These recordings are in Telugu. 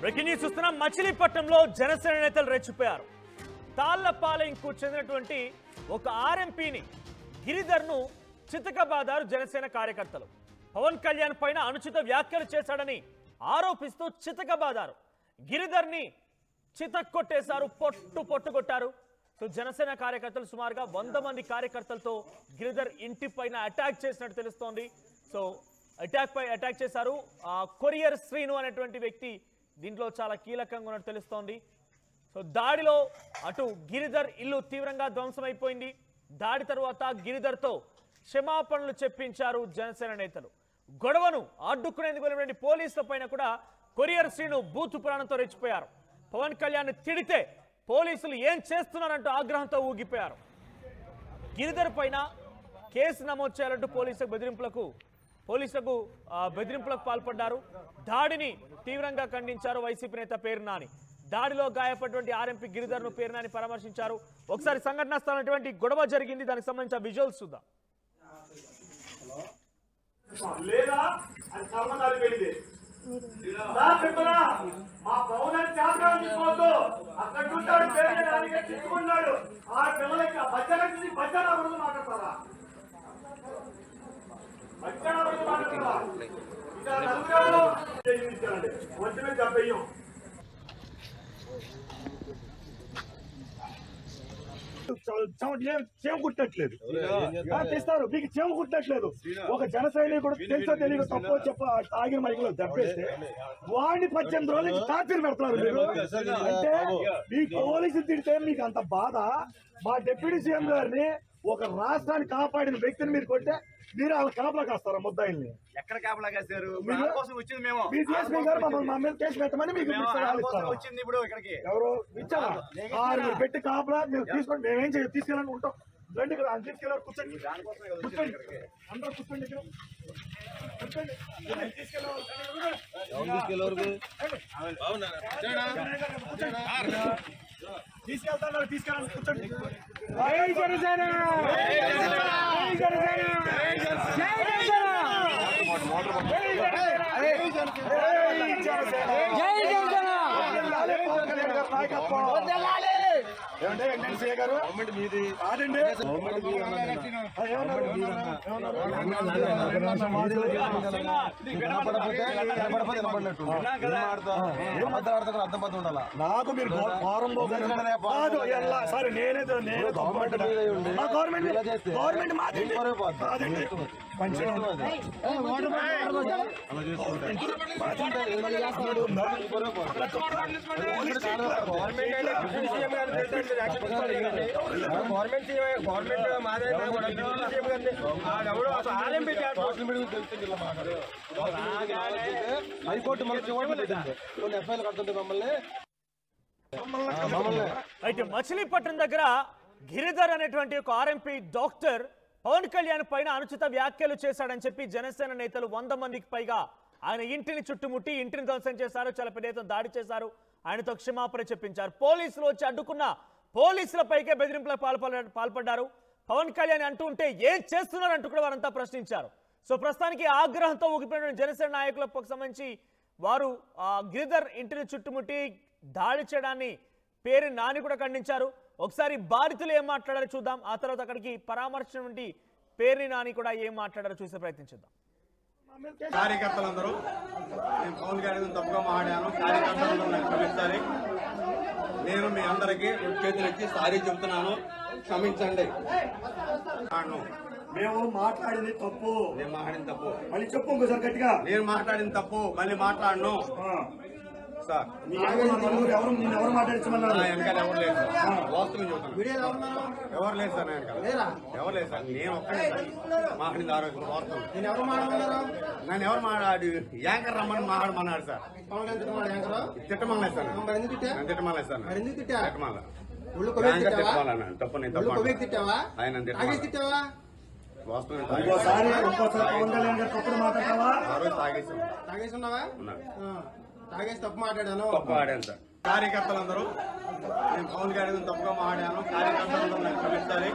బ్రేకింగ్ న్యూస్ చూస్తున్నాం. మచిలీపట్నంలో జనసేన నేతలు రెచ్చిపోయారు. తాళ్లపాలెంకు చెందినటువంటి ఒక ఆర్ఎంపీని గిరిధర్ను చితకబాదారు జనసేన కార్యకర్తలు. పవన్ కళ్యాణ్ పైన అనుచిత వ్యాఖ్యలు చేశాడని ఆరోపిస్తూ చితకబాదారు. గిరిధర్ని చితక్కొట్టేశారు, పొట్టుకొట్టారు. సో జనసేన కార్యకర్తలు సుమారుగా 100 మంది కార్యకర్తలతో గిరిధర్ ఇంటి పైన అటాక్ చేసినట్టు తెలుస్తోంది. సో అటాక్ చేశారు. కొరియర్ శ్రీను అనేటువంటి వ్యక్తి దీంట్లో చాలా కీలకంగా ఉన్నట్టు తెలుస్తోంది. సో దాడిలో అటు గిరిధర్ ఇల్లు తీవ్రంగా ధ్వంసమైపోయింది. దాడి తర్వాత గిరిధర్తో క్షమాపణలు చెప్పించారు జనసేన నేతలు. గొడవను అడ్డుకునేందుకు వెళ్ళినటువంటి పోలీసుల పైన కూడా కొరియర్ శ్రీను బూతు ప్రాణంతో రెచ్చిపోయారు. పవన్ కళ్యాణ్ తిడితే పోలీసులు ఏం చేస్తున్నారంటూ ఆగ్రహంతో ఊగిపోయారు. గిరిధర్ పైన కేసు నమోదు చేయాలంటూ పోలీసులకు బెదిరింపులకు పాల్పడ్డారు. దాడిని తీవ్రంగా ఖండించారు వైసీపీ నేత పేరు నాని. దాడిలో గాయపడినటువంటి ఆర్ఎంపీ గిరిధర్ను పేరు నాని పరామర్శించారు. ఒకసారి సంఘటనా స్థలం గొడవ జరిగింది, దానికి సంబంధించిన విజువల్స్ చూద్దాం. చేమ కుట్టట్లేదు తెస్తారు, మీకు చేమ కుట్టట్లేదు. ఒక జన సైనికుడు తెలుసో తెలియదు తప్పో చెప్ప ఆగిన మైకులో దెబ్బేస్తే వాడిని 18 రోజులకి టార్చర్ పెడతారు మీరు. అంటే మీ పోలీసులు తిడితే మీకు అంత బాధ. మా డిప్యూటీ సీఎం గారిని, ఒక రాష్ట్రాన్ని కాపాడిన వ్యక్తిని మీరు కొట్టే మీరు వాళ్ళ కాపలా కాస్తారా? ముద్దాయిల్ని ఎక్కడ కాపలా కాస్తారు? వచ్చింది మేము మా మీద కేసు పెట్టమని మీకు వచ్చింది. ఇప్పుడు ఇక్కడికి ఎవరు ఇచ్చారా? మీరు పెట్టి కాపలా మేము తీసుకొని మేమేం చేయాలి? తీసుకెళ్ళాలని ఉంటాం. రండి ఇక్కడ తీసుకెళ్ళారు, కూర్చోండి కూర్చోండి అందరూ కూర్చోండి కూర్చోండి. తీసుకెళ్తాను తీసుకెళ్ళాలి, కూర్చోండి. ఏమంటే ఎన్ఎన్సీఏ గారు మీది కాదండి. నాకు మీరు ఫారం సరే నేనే గవర్నమెంట్ మాదండి. హైకోర్టు ఎఫ్ఐఆర్ కడుతుంటే మమ్మల్ని. అయితే మచిలీపట్నం దగ్గర గిరిధర్ అనేటువంటి ఒక ఆర్ఎంపీ డాక్టర్ పవన్ కళ్యాణ్ పైన అనుచిత వ్యాఖ్యలు చేశాడని చెప్పి జనసేన నేతలు 100 మందికి పైగా ఆయన ఇంటిని చుట్టుముట్టి ఇంటిని ధ్వంసం చేశారు. చాలా పెద్ద ఎత్తున దాడి చేశారు. ఆయనతో క్షమాపణ చెప్పించారు. పోలీసులు వచ్చి అడ్డుకున్న పోలీసులపైకే బెదిరింపులకు పాల్పడ్డారు. పవన్ కళ్యాణ్ అంటూ ఉంటే ఏం చేస్తున్నారంటూ కూడా వారంతా ప్రశ్నించారు. సో ప్రస్తుతానికి ఆగ్రహంతో ఊగిపోయిన జనసేన నాయకులకు సంబంధించి వారు గిరిధర్ ఇంటిని చుట్టుముట్టి దాడి చేయడాన్ని పేరు నాని కూడా ఖండించారు. ఒకసారి బాధితులు ఏం మాట్లాడారో చూద్దాం. ఆ తర్వాత అక్కడికి పరామర్శ నుండి పేరు నాని కూడా ఏం మాట్లాడారో చూసే ప్రయత్నించుద్దాం. కార్యకర్తలందరూ నేను పవన్ కళ్యాణ్ తప్పుగా మాట్లాడాను, కార్యకర్తలందరూ నాకు క్షమించాలి. నేను మీ అందరికీ చేతులు ఇచ్చి సారీ చెబుతున్నాను, క్షమించండి. మేము మాట్లాడింది తప్పు. నేను మాట్లాడిన తప్పు మళ్ళీ చెప్పు ఇంకోసారి గట్టిగా. నేను మాట్లాడిన తప్పు మళ్ళీ మాట్లాడను సార్. ఎవరు మాట్లాడించమన్నారు? వెనకాల ఎవరు లేదు సార్, వాస్తవం చెబుతాను. ఎవరు లేదు సార్, ఎవరు లేదు సార్. నేను ఒక్కడే మాట్లాడింది ఆరోగ్యం వాస్తవం. నన్ను ఎవరు మాట్లాడు యాంకర్ రమ్మని మాట్లాడమన్నాడు సార్. తిట్టమలేదు సార్, తిట్టమలేదు సార్, తిట్టమల్లా తిట్టమన్నాడు. తప్పు నేను తప్పు ఆయన తిట్టమా వాస్తవం. తాగేసి ఉన్నావా? తాగేసి తప్పు మాట్లాడాను, తప్పు ఆడాను సార్. కార్యకర్తలందరూ నేను పవన్ కళ్యాణ్ తప్పుగా మాట్లాడాను, కార్యకర్తలందరూ నాకు క్షమించాలి.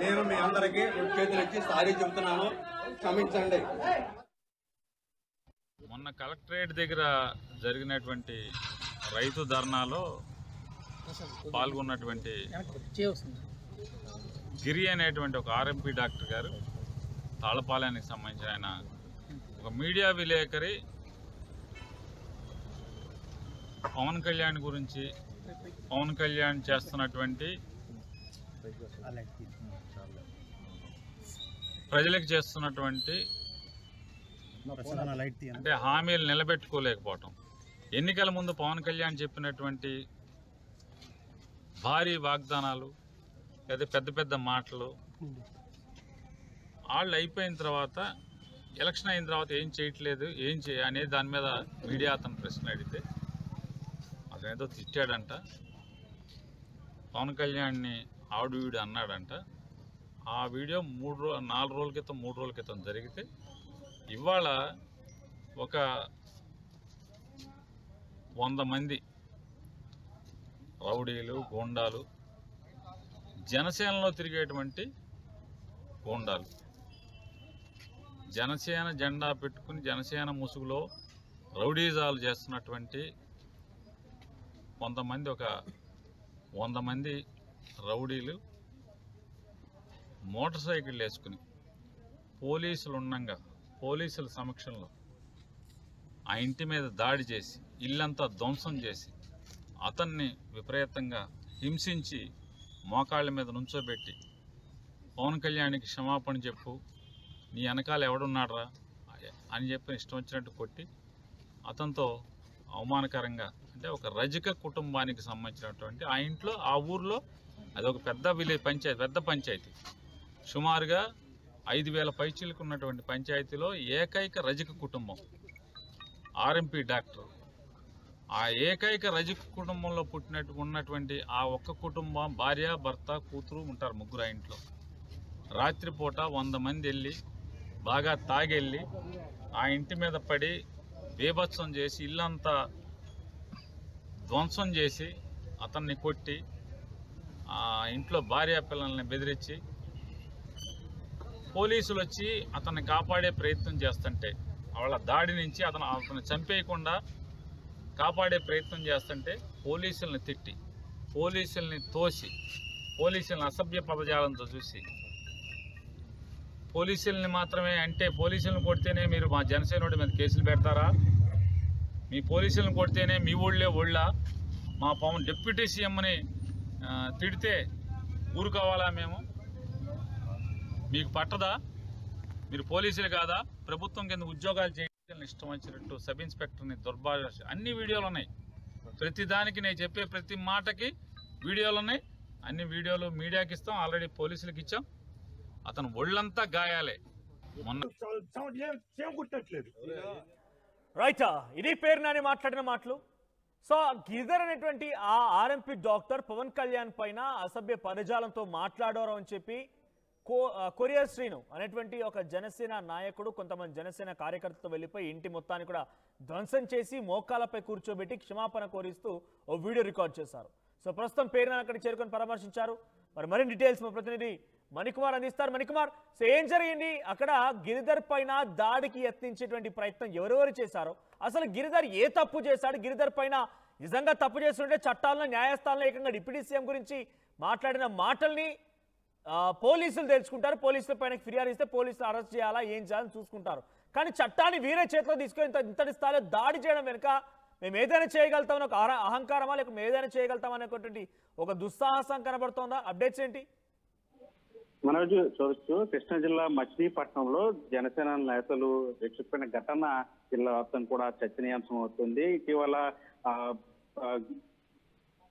నేను మీ అందరికీ చేతులు ఇచ్చి సారీ చెబుతున్నాను, క్షమించండి. మొన్న కలెక్టరేట్ దగ్గర జరిగినటువంటి రైతు ధర్నాలో పాల్గొన్నటువంటి గిరి అనేటువంటి ఒక ఆర్ఎంపీ డాక్టర్ గారు, తాళపాలెనికి సంబంధించిన ఆయన ఒక మీడియా విలేకరి పవన్ కళ్యాణ్ గురించి, పవన్ కళ్యాణ్ చేస్తున్నటువంటి ప్రజలకు చేస్తున్నటువంటి అంటే హామీలు నిలబెట్టుకోలేకపోవటం, ఎన్నికల ముందు పవన్ కళ్యాణ్ చెప్పినటువంటి భారీ వాగ్దానాలు లేదా పెద్ద పెద్ద మాటలు వాళ్ళు అయిపోయిన తర్వాత, ఎలక్షన్ అయిన తర్వాత ఏం చేయట్లేదు, ఏం అనేది దాని మీద మీడియా అతను ప్రశ్న అడిగితే అతనేదో తిట్టాడంట, పవన్ కళ్యాణ్ని ఆవిడ వీడు అన్నాడంట. ఆ వీడియో 4 రోజుల క్రితం 3 రోజుల క్రితం జరిగితే ఇవాళ ఒక 100 మంది రౌడీలు, గూండాలు, జనసేనలో తిరిగేటువంటి గూండాలు, జనసేన జెండా పెట్టుకుని జనసేన ముసుగులో రౌడీజాలు చేస్తున్నటువంటి కొంతమంది, ఒక 100 మంది రౌడీలు మోటార్ సైకిల్ వేసుకుని పోలీసులు ఉండగా, పోలీసుల సమక్షంలో ఆ ఇంటి మీద దాడి చేసి ఇల్లంతా ధ్వంసం చేసి అతన్ని విపరీతంగా హింసించి మోకాళ్ళ మీద నుంచోబెట్టి పవన్ కళ్యాణ్కి క్షమాపణ చెప్పు, నీ వెనకాల ఎవడున్నాడరా అని చెప్పి ఇష్టం వచ్చినట్టు కొట్టి అతనితో అవమానకరంగా, అంటే ఒక రజక కుటుంబానికి సంబంధించినటువంటి ఆ ఇంట్లో, ఆ ఊర్లో అదొక పెద్ద పంచాయతీ, పెద్ద పంచాయతీ, సుమారుగా 5,000 పైచీలకు ఉన్నటువంటి పంచాయతీలో ఏకైక రజక కుటుంబం ఆర్ఎంపీ డాక్టర్. ఆ ఏకైక రజక కుటుంబంలో ఉన్నటువంటి ఆ ఒక్క కుటుంబం, భార్య, భర్త, కూతురు ఉంటారు, 3 ఆ ఇంట్లో. రాత్రిపూట 100 మంది వెళ్ళి బాగా తాగెళ్ళి ఆ ఇంటి మీద పడి బీభత్సం చేసి ఇల్లంతా ధ్వంసం చేసి అతన్ని కొట్టి ఆ ఇంట్లో భార్య పిల్లల్ని బెదిరించి పోలీసులు వచ్చి అతన్ని కాపాడే ప్రయత్నం చేస్తుంటే, వాళ్ళ దాడి నుంచి అతను చంపేయకుండా కాపాడే ప్రయత్నం చేస్తుంటే పోలీసుల్ని తిట్టి, పోలీసుల్ని తోసి, పోలీసుల్ని అసభ్య పదజాలంతో చూసి, పోలీసుల్ని మాత్రమే అంటే పోలీసులను కొడితేనే మీరు మా జనసేన మీద కేసులు పెడతారా, మీ పోలీసులను కొడితేనే మీ ఒళ్ళా, మా పవన్ డిప్యూటీ సీఎంని తిడితే ఊరుకోవాలా మేము, మీకు పట్టదా, మీరు పోలీసులు కాదా, ప్రభుత్వం కింద ఉద్యోగాలు చేయడం ఇష్టం వచ్చినట్టు సబ్ ఇన్స్పెక్టర్ని దుర్భాష, అన్ని వీడియోలు ఉన్నాయి. ప్రతిదానికి నేను చెప్పే ప్రతి మాటకి వీడియోలు ఉన్నాయి. అన్ని వీడియోలు మీడియాకి ఇస్తాం, ఆల్రెడీ పోలీసులకు ఇచ్చాం. అతను ఒళ్ళంతా గాయాలే. మొన్న రైట్, ఇది పేరు నాని మాట్లాడిన మాటలు. సో గిరిధర్ అనేటువంటి ఆ ఆర్ఎంపీ డాక్టర్ పవన్ కళ్యాణ్ పైన అసభ్య పదజాలంతో మాట్లాడారు అని చెప్పి కొరియర్ శ్రీను అనేటువంటి ఒక జనసేన నాయకుడు కొంతమంది జనసేన కార్యకర్తలతో వెళ్ళిపోయి ఇంటి మొత్తాన్ని కూడా ధ్వంసం చేసి మోకాలపై కూర్చోబెట్టి క్షమాపణ కోరిస్తూ ఓ వీడియో రికార్డ్ చేశారు. సో ప్రస్తుతం పేరున అక్కడికి చేరుకొని పరామర్శించారు. మరిన్ని డీటెయిల్స్ మా ప్రతినిధి మణికుమార్ అందిస్తారు. మణికుమార్, సో ఏం జరిగింది అక్కడ? గిరిధర్ పైన దాడికి యత్నించేటువంటి ప్రయత్నం ఎవరెవరు చేశారో, అసలు గిరిధర్ ఏ తప్పు చేశాడు, గిరిధర్ పైన నిజంగా తప్పు చేస్తుంటే చట్టాలను, న్యాయస్థానంలో ఏకంగా డిప్యూటీ సీఎం గురించి మాట్లాడిన మాటల్ని పోలీసులు తెలుసుకుంటారు. పోలీసుల పైన ఫిర్యాదు ఇస్తే పోలీసులు అరెస్ట్ చేయాలా, ఏం చేయాలని చూసుకుంటారు. కానీ చట్టాన్ని వీరే చేతిలో తీసుకొని ఇంతటి స్థాయిలో దాడి చేయడం వెనుక మేము ఏదైనా చేయగలుగుతామని ఒక అహంకారమా, లేక మేము ఏదైనా చేయగలుగుతాం అనేటువంటి ఒక దుస్సాహసం కనబడుతోందా? అప్డేట్స్ ఏంటి? మనోజ్, చూడొచ్చు, కృష్ణా జిల్లా మచిలీపట్నంలో జనసేన నేతలు చెప్పిన ఘటన జిల్లా వ్యాప్తం కూడా చర్చనీయాంశం అవుతుంది. ఇటీవల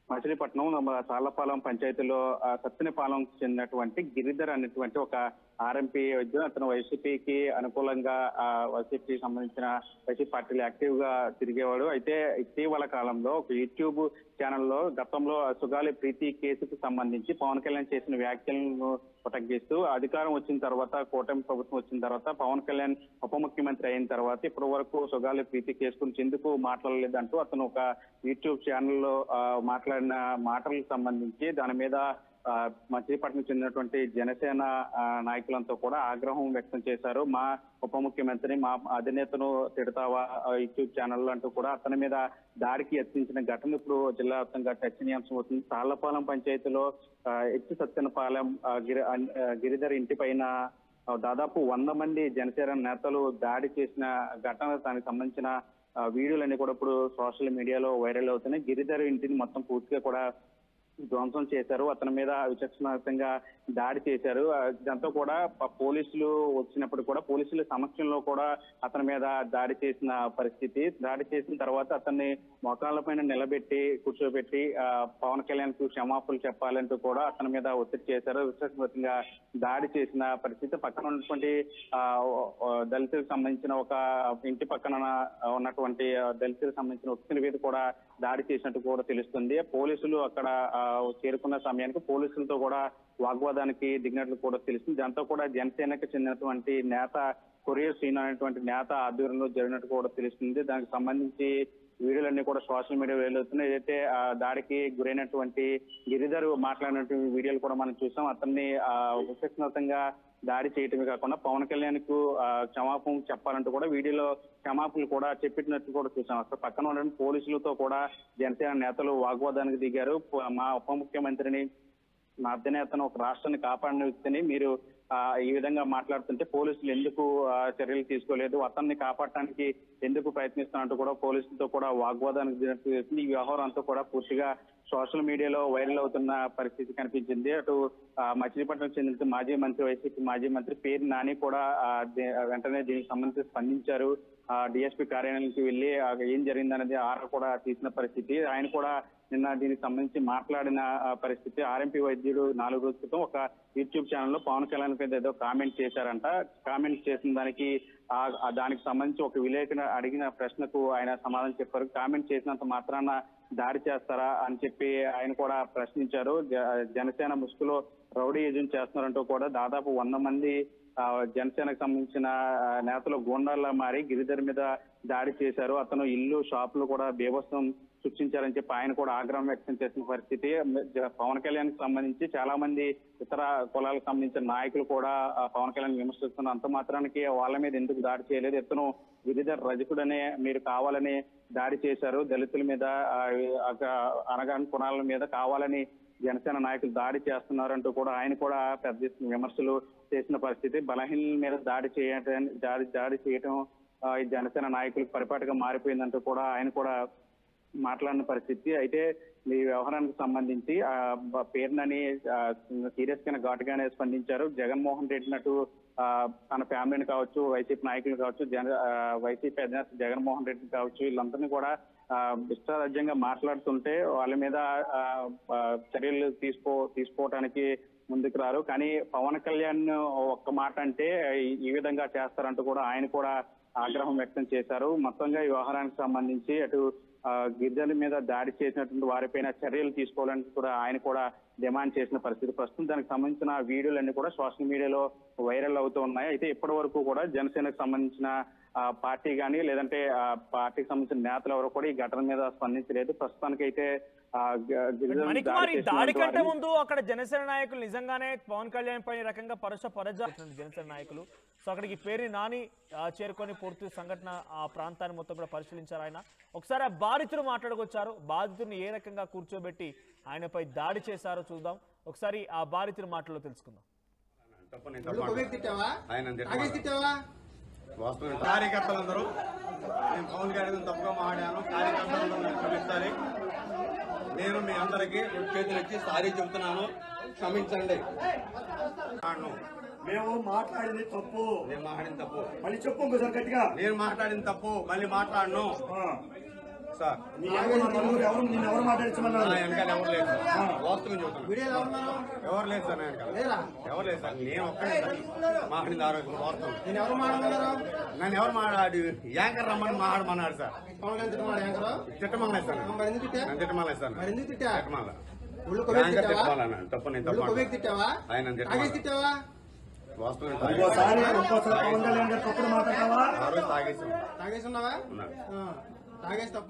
మచిలీపట్నం తాళ్లపాలెం పంచాయతీలో సత్తెనపాలెం చెందినటువంటి గిరిధర్ అనేటువంటి ఒక ఆర్ఎంపీ వైద్యుడు. అతను వైసీపీకి అనుకూలంగా వైసీపీకి సంబంధించిన వైసీపీ పార్టీలు యాక్టివ్ గా తిరిగేవాడు. అయితే ఇటీవల కాలంలో ఒక యూట్యూబ్ ఛానల్లో గతంలో సుగాలి ప్రీతి కేసుకు సంబంధించి పవన్ కళ్యాణ్ చేసిన వ్యాఖ్యలను ప్రొటెక్ట్ అధికారం వచ్చిన తర్వాత, కూటమి ప్రభుత్వం వచ్చిన తర్వాత, పవన్ కళ్యాణ్ ఉప ముఖ్యమంత్రి అయిన తర్వాత ఇప్పటి వరకు సుగాలి ప్రీతి కేసు గురించి ఎందుకు మాట్లాడలేదంటూ అతను ఒక యూట్యూబ్ ఛానల్లో మాట్లాడిన మాటలకు సంబంధించి దాని మీద మచిలీపట్నం చెందినటువంటి జనసేన నాయకులంతా కూడా ఆగ్రహం వ్యక్తం చేశారు. మా ఉప ముఖ్యమంత్రి, మా అధినేతను తిడతావా యూట్యూబ్ ఛానల్ అంటూ కూడా అతని మీద దాడికి యత్నించిన ఘటన ఇప్పుడు జిల్లా వ్యాప్తంగా చర్చనీయాంశం అవుతుంది. తాళ్లపాలెం పంచాయతీలో హెచ్ సత్యనపాలెం గిరిధర్ ఇంటి పైన దాదాపు 100 మంది జనసేన నేతలు దాడి చేసిన ఘటన, దానికి సంబంధించిన వీడియోలన్నీ కూడా ఇప్పుడు సోషల్ మీడియాలో వైరల్ అవుతున్నాయి. గిరిధర్ ఇంటిని మొత్తం పూర్తిగా కూడా ధ్వంసం చేశారు. అతని మీద విచక్షణారహితంగా దాడి చేశారు. దాంతో కూడా పోలీసులు వచ్చినప్పుడు కూడా పోలీసుల సమక్షంలో కూడా అతని మీద దాడి చేసిన పరిస్థితి. దాడి చేసిన తర్వాత అతన్ని మోకాళ్ళపైన నిలబెట్టి కూర్చోబెట్టి పవన్ కళ్యాణ్ కు క్షమాపణలు చెప్పాలంటూ కూడా అతని మీద ఒత్తిడి చేశారు. విచక్షణారహితంగా దాడి చేసిన పరిస్థితి. పక్కన ఉన్నటువంటి దళితులకు సంబంధించిన ఒక ఇంటి పక్కన ఉన్నటువంటి దళితులకు సంబంధించిన వ్యక్తుల మీద కూడా దాడి చేసినట్టు కూడా తెలుస్తుంది. పోలీసులు అక్కడ చేరుకున్న సమయానికి పోలీసులతో కూడా వాగ్వాదానికి దిగినట్లు కూడా తెలుస్తుంది. దాంతో కూడా జనసేనకు చెందినటువంటి నేత కొరియర్ శ్రీను అనేటువంటి నేత ఆధ్వర్యంలో జరిగినట్టు కూడా తెలుస్తుంది. దానికి సంబంధించి వీడియోలన్నీ కూడా సోషల్ మీడియా వెళ్తున్నాయి. ఏదైతే దాడికి గురైనటువంటి గిరిధర్ మాట్లాడినటువంటి వీడియోలు కూడా మనం చూసాం. అతన్ని విచక్షణారహితంగా దాడి చేయటమే కాకుండా పవన్ కళ్యాణ్ కు క్షమాపణ చెప్పాలంటూ కూడా వీడియోలో క్షమాపణలు కూడా చెప్పినట్టు కూడా చూసాం. అక్కడ పక్కన ఉన్న పోలీసులతో కూడా జనసేన నేతలు వాగ్వాదానికి దిగారు. మా ఉప ముఖ్యమంత్రిని, మా అధినేతను, ఒక రాష్ట్రాన్ని కాపాడిన వ్యక్తిని మీరు ఈ విధంగా మాట్లాడుతుంటే పోలీసులు ఎందుకు చర్యలు తీసుకోలేదు, అతన్ని కాపాడటానికి ఎందుకు ప్రయత్నిస్తున్నట్టు కూడా పోలీసులతో కూడా వాగ్వాదానికి దిగినట్టు ఈ వ్యవహారం అంతా కూడా పూర్తిగా సోషల్ మీడియాలో వైరల్ అవుతున్న పరిస్థితి కనిపించింది. అటు మచిలీపట్నం చెందిన మాజీ మంత్రి, వైసీపీ మాజీ మంత్రి పేరు నాని కూడా వెంటనే దీనికి సంబంధించి స్పందించారు. డిఎస్పీ కార్యాలయానికి వెళ్లి ఏం జరిగిందనేది ఆరా కూడా తీసిన పరిస్థితి. ఆయన కూడా నిన్న దీనికి సంబంధించి మాట్లాడిన పరిస్థితి. ఆర్ఎంపీ వైద్యుడు 4 రోజుల క్రితం ఒక యూట్యూబ్ ఛానల్లో పవన్ కళ్యాణ్ మీద ఏదో కామెంట్ చేశారంట. కామెంట్ చేసిన దానికి సంబంధించి ఒక విలేకరు అడిగిన ప్రశ్నకు ఆయన సమాధానం చెప్పారు. కామెంట్ చేసినంత మాత్రాన దాడి చేస్తారా అని చెప్పి ఆయన కూడా ప్రశ్నించారు. జనసేన ముసుగులో రౌడీయిజం చేస్తున్నారంటూ కూడా దాదాపు 100 మంది జనసేనకు సంబంధించిన నేతలు గూండాల్లా మారి గిరిధర్ మీద దాడి చేశారు. అతను ఇల్లు, షాపులు కూడా బీభత్సం సృష్టించారని చెప్పి ఆయన కూడా ఆగ్రహం వ్యక్తం చేసిన పరిస్థితి. పవన్ కళ్యాణ్ కి సంబంధించి చాలా మంది ఇతర కులాలకు సంబంధించిన నాయకులు కూడా పవన్ కళ్యాణ్ విమర్శిస్తున్నారు. అంత మాత్రానికి వాళ్ళ మీద ఎందుకు దాడి చేయలేదు, ఇతను గిరిధర్ రజకుడనే మీరు కావాలని దాడి చేశారు, దళితుల మీద అనగాని కులాల మీద కావాలని జనసేన నాయకులు దాడి చేస్తున్నారంటూ కూడా ఆయన కూడా పెద్ద విమర్శలు చేసిన పరిస్థితి. బలహీనుల మీద దాడి చేయటం ఈ జనసేన నాయకులకు పరిపాటిగా మారిపోయిందంటూ కూడా ఆయన కూడా మాట్లాడిన పరిస్థితి. అయితే ఈ వ్యవహారానికి సంబంధించి పేరునని సీరియస్ గా ఘాటుగానే స్పందించారు. జగన్మోహన్ రెడ్డి నటు తన ఫ్యామిలీని కావచ్చు, వైసీపీ నాయకులు కావచ్చు, వైసీపీ అధినేత జగన్మోహన్ రెడ్డి కావచ్చు, వీళ్ళందరినీ కూడా ఇష్టారాజ్యంగా మాట్లాడుతుంటే వాళ్ళ మీద చర్యలు తీసుకోవటానికి ముందుకు రారు. కానీ పవన్ కళ్యాణ్ ఒక్క మాట అంటే ఈ విధంగా చేస్తారంటూ కూడా ఆయన కూడా ఆగ్రహం వ్యక్తం చేశారు. మొత్తంగా ఈ వ్యవహారానికి సంబంధించి అటు గిరిజనుల మీద దాడి చేసినటువంటి వారిపైన చర్యలు తీసుకోవాలని కూడా ఆయన కూడా డిమాండ్ చేసిన పరిస్థితి. ప్రస్తుతం దానికి సంబంధించిన వీడియోలన్నీ కూడా సోషల్ మీడియాలో వైరల్ అవుతూ ఉన్నాయి. అయితే ఇప్పటి వరకు కూడా జనసేనకు సంబంధించిన పార్టీ కానీ లేదంటే పార్టీకి సంబంధించిన నేతలు ఎవరు కూడా ఈ ఘటన మీద స్పందించలేదు. ప్రస్తుతానికైతే దాడి కంటే ముందు అక్కడ జనసేన నాయకులు నిజంగానే పవన్ కళ్యాణ్ పై రకంగా పరజాతుంది జనసేన నాయకులు. సో అక్కడికి పేరు నాని చేరుకొని పూర్తి సంఘటన ఆ ప్రాంతాన్ని మొత్తం కూడా పరిశీలించారు. ఆయన ఒకసారి ఆ బాధితులు మాట్లాడుకొచ్చారు. బాధితుడిని ఏ రకంగా కూర్చోబెట్టి ఆయనపై దాడి చేశారో చూద్దాం. ఒకసారి ఆ బాధితుల మాటల్లో తెలుసుకుందాం. కార్యకర్తలందరూ నేను పవన్ కళ్యాణ్ తప్పుగా మాట్లాడాను, కార్యకర్తలందరూ క్షమించాలి. నేను మీ అందరికీ చేతులు ఇచ్చి సారీ చెబుతున్నాను, క్షమించండి. మేము మాట్లాడింది తప్పు, నేను మాట్లాడిన తప్పు మళ్ళీ చెప్పు ఇంకోసారి గట్టిగా. నేను మాట్లాడిన తప్పు మళ్ళీ మాట్లాడను సార్. ఎవరు మాట్లాడించమన్నారు? వెనకాల ఎవరు లేదు సార్, వాస్తవం చెబుతాను. ఎవరు లేదు సార్, ఎవరు లేదు సార్, నేను ఒక్కడే మాట్లాడింది ఆరోగ్యం వాస్తవం. నన్ను ఎవరు మాట్లాడు యాంకర్ రమ్మని మాట్లాడమన్నాడు సార్. తిట్టమన్నాడు సార్, నన్ను తిట్టమన్నాడు సార్, తిట్టమన్నా యాంకర్ తిట్టమన్నాడు. తప్పు నేను తప్పు ఆయన తిట్టమన్నా వాస్తవం.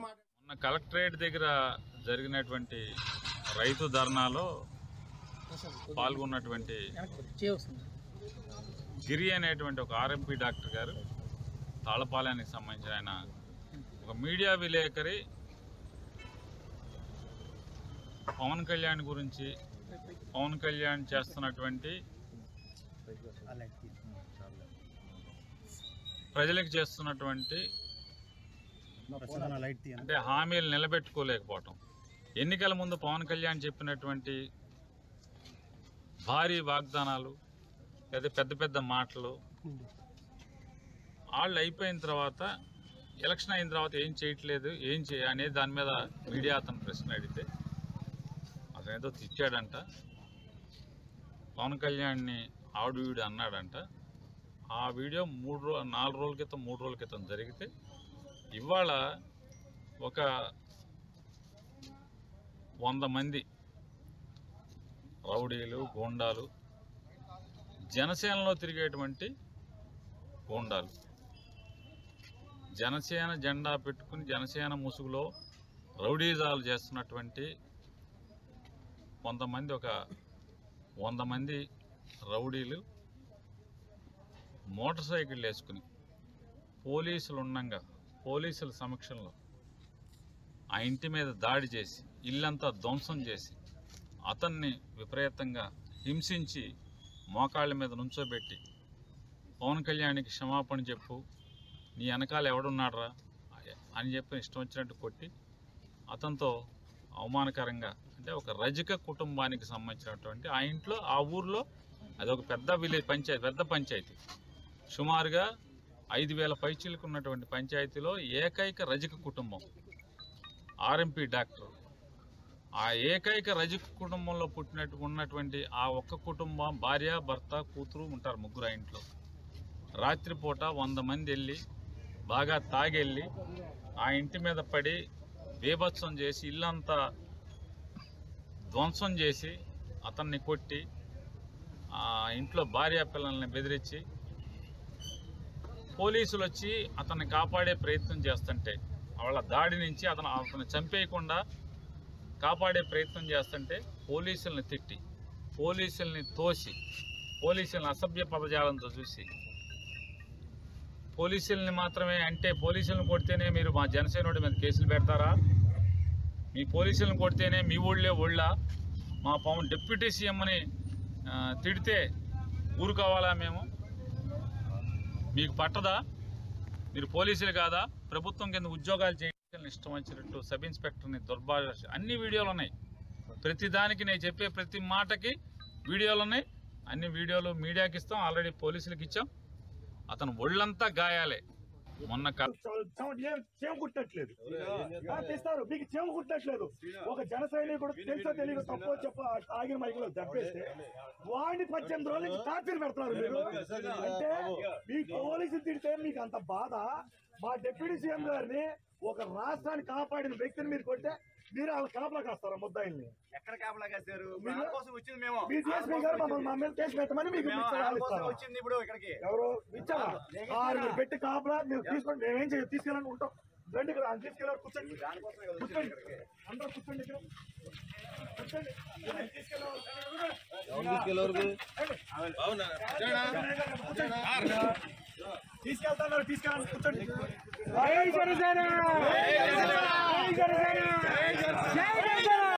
మొన్న కలెక్టరేట్ దగ్గర జరిగినటువంటి రైతు ధర్నాలో పాల్గొన్నటువంటి గిరి అనేటువంటి ఒక ఆర్ఎంపీ డాక్టర్ గారు తాళపాలెనికి సంబంధించిన ఆయన ఒక మీడియా విలేకరి పవన్ కళ్యాణ్ గురించి పవన్ కళ్యాణ్ చేస్తున్నటువంటి ప్రజలకు చేస్తున్నటువంటి అంటే హామీలు నిలబెట్టుకోలేకపోవటం, ఎన్నికల ముందు పవన్ కళ్యాణ్ చెప్పినటువంటి భారీ వాగ్దానాలు లేదా పెద్ద పెద్ద మాటలు వాళ్ళు అయిపోయిన తర్వాత ఎలక్షన్ అయిన తర్వాత ఏం చేయట్లేదు అనేది దాని మీద మీడియా అతను ప్రశ్న అడిగితే అతను ఏదో తిట్టాడంట, పవన్ కళ్యాణ్ని ఆడు వీడు అన్నాడంట. ఆ వీడియో 4 రోజుల క్రితం 3 రోజుల క్రితం జరిగితే ఇవాళ ఒక 100 మంది రౌడీలు గూండాలు, జనసేనలో తిరిగేటువంటి గూండాలు, జనసేన జెండా పెట్టుకుని జనసేన ముసుగులో రౌడీజాలు చేస్తున్నటువంటి కొంతమంది, ఒక 100 మంది రౌడీలు మోటార్ సైకిళ్ళు వేసుకుని పోలీసులు ఉండగా పోలీసుల సమక్షంలో ఆ ఇంటి మీద దాడి చేసి ఇల్లంతా ధ్వంసం చేసి అతన్ని విపరీతంగా హింసించి మోకాళ్ళ మీద నుంచోబెట్టి పవన్ కళ్యాణ్కి క్షమాపణ చెప్పు, నీ వెనకాల ఎవడున్నాడ్రా అని చెప్పి ఇష్టం వచ్చినట్టు కొట్టి అతనితో అవమానకరంగా, అంటే ఒక రజక కుటుంబానికి సంబంధించినటువంటి ఆ ఇంట్లో ఆ ఊర్లో అదొక పెద్ద విలేజ్ పంచాయతీ, పెద్ద పంచాయతీ, సుమారుగా 5,000 పైచీలకు ఉన్నటువంటి పంచాయతీలో ఏకైక రజక కుటుంబం ఆర్ఎంపీ డాక్టర్. ఆ ఏకైక రజక కుటుంబంలో ఉన్నటువంటి ఆ ఒక్క కుటుంబం భార్య భర్త కూతురు ఉంటారు, 3 ఆ ఇంట్లో. రాత్రిపూట 100 మంది వెళ్ళి బాగా తాగెళ్ళి ఆ ఇంటి మీద పడి బీభత్సం చేసి ఇల్లంతా ధ్వంసం చేసి అతన్ని కొట్టి ఆ ఇంట్లో భార్య పిల్లల్ని బెదిరించి పోలీసులు వచ్చి అతన్ని కాపాడే ప్రయత్నం చేస్తుంటే, వాళ్ళ దాడి నుంచి అతను చంపేయకుండా కాపాడే ప్రయత్నం చేస్తుంటే పోలీసుల్ని తిట్టి, పోలీసుల్ని తోసి, పోలీసుల్ని అసభ్య పదజాలంతో చూసి, పోలీసుల్ని మాత్రమే అంటే పోలీసులను కొడితేనే మీరు మా జనసేనుడి మీద కేసులు పెడతారా, మీ పోలీసులను కొడితేనే మీ ఒళ్ళా, మా పవన్ డిప్యూటీ సీఎంని తిడితే ఊరుకోవాలా మేము, మీకు పట్టదా, మీరు పోలీసులు కాదా, ప్రభుత్వం కింద ఉద్యోగాలు చేయడం ఇష్టం వచ్చినట్టు సబ్ ఇన్స్పెక్టర్ని దుర్భాష, అన్ని వీడియోలు ఉన్నాయి. ప్రతిదానికి నేను చెప్పే ప్రతి మాటకి వీడియోలు ఉన్నాయి. అన్ని వీడియోలు మీడియాకి ఇస్తాం, ఆల్రెడీ పోలీసులకు ఇచ్చాం. అతను ఒళ్ళంతా గాయాలే. మొన్న చేమ కుట్టట్లేదు, తీస్తారు మీకు చేమ కుట్టట్లేదు. ఒక జన సైనికుడు తెలుసో తెలియదు తప్పో చెప్ప ఆగిన మైకులో దెబ్బేస్తే వాడిని 18 రోజుల నుంచి టార్చర్ పెడతారు మీరు. అంటే మీ పోలీసులు తిడితే మీకు అంత బాధ, మా డిప్యూటీ సీఎం గారిని ఒక రాష్ట్రాన్ని కాపాడిన వ్యక్తిని మీరు కొట్టే మీరు వాళ్ళ కాపలా కాస్తారా ముద్దాయిల్ని? ఎక్కడ కాపలా కాస్తారు? వచ్చింది మేము డిఎస్పీ గారు మమ్మల్ని మా మీద కేసు పెట్టమని మీకు వచ్చింది. ఇప్పుడు ఇక్కడికి ఎవరు ఇచ్చారా? మీరు పెట్టి కాపలా మీరు తీసుకోండి, మేమేం చేయాలి, తీసుకెళ్ళని ఉంటాం. రండి ఇక్కడ తీసుకెళ్ళారు, కూర్చోండి కూర్చోండి అందరూ కూర్చోండి, ఇక్కడ కూర్చోండి. తీసుకెళ్తాను, తీసుకెళ్ళండి, కూర్చోండి.